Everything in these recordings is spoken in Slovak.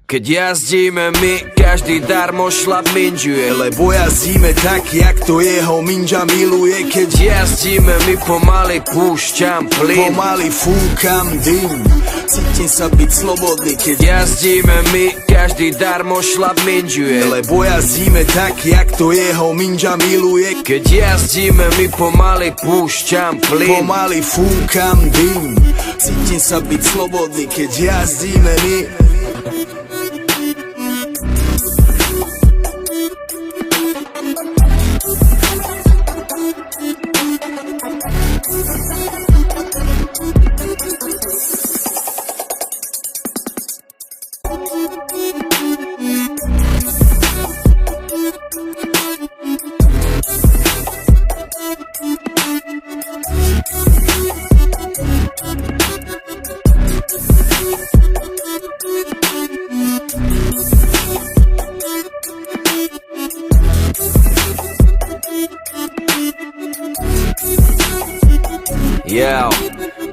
Keď jazdíme my, každý darmo šlap minžuje, lebo jazdíme tak, jak to jeho minža miluje. Keď jazdíme my, pomaly púšťam plyn, pomaly fúkam dym, cítim sa byť slobodný. Keď jazdíme my, každý darmo šlap minžuje, lebo jazdíme tak, jak to jeho minža miluje. Keď jazdíme my, pomaly púšťam plyn, pomaly fúkam dym, cítim sa byť slobodný. Keď jazdíme my.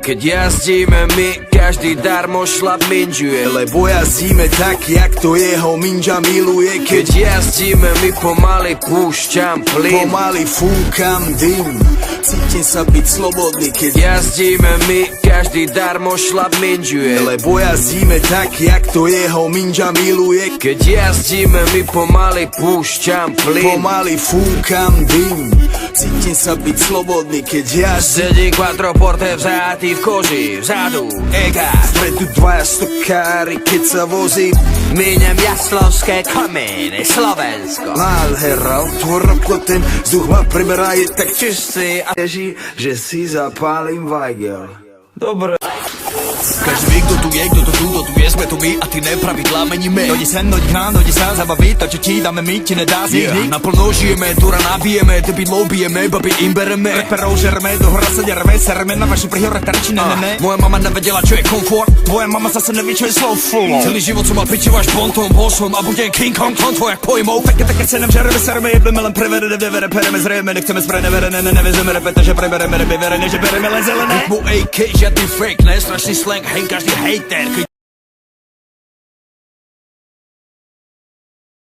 Keď jazdíme my, každý darmo šlap minžuje, lebo jazdíme tak, jak to jeho minža miluje. Keď jazdíme my, pomaly púšťam plyn, pomaly fúkam dym, cítim sa byť slobodný. Keď jazdíme my, každý darmo šlap minžuje, lebo jazdíme tak, jak to jeho minža miluje. Keď jazdíme my, pomaly púšťam plyn, pomaly fúkam dym, cítim sa byť slobodný. Keď sedí quattroporte vzatý v koži, vzadu ega, vpredu dvaja stokári, keď sa vozí. Míňam jaslovské komíny, Slovensko. Nádhera, otvoroklo, ten vzduch ma preberá, je tak čistý a teží, že si zapálim vajgel. Dobre. Každý ví, kdo tu je, kdo to tu je, jsme tu my a ty nepravidla meníme. Dojdi sen, dojdi k nám, dojdi sám zabavit, to, čo ti dáme my, ti nedá z nich. Naplno žijeme, dura nabijeme, debilov bijeme, babi im bereme. Reperov žereme, do hora se dereme, sereme na vaši prihore terči, ne. Moja mama nevedela, čo je komfort, tvoja mama zase neví, čo je slow flow. Celý život som mal pičovač bontom, bosom a budem King Kong, konto jak pojmou. Také se nám žereme, sereme, jebeme, len preverene, devere, pereme, zrejeme, nechceme spreneverené, nevezeme repete, že prebereme, rebeverene, že bereme len zelené. Mu AK, žiadny fake, ne, strašný slang, hej, každý hejter.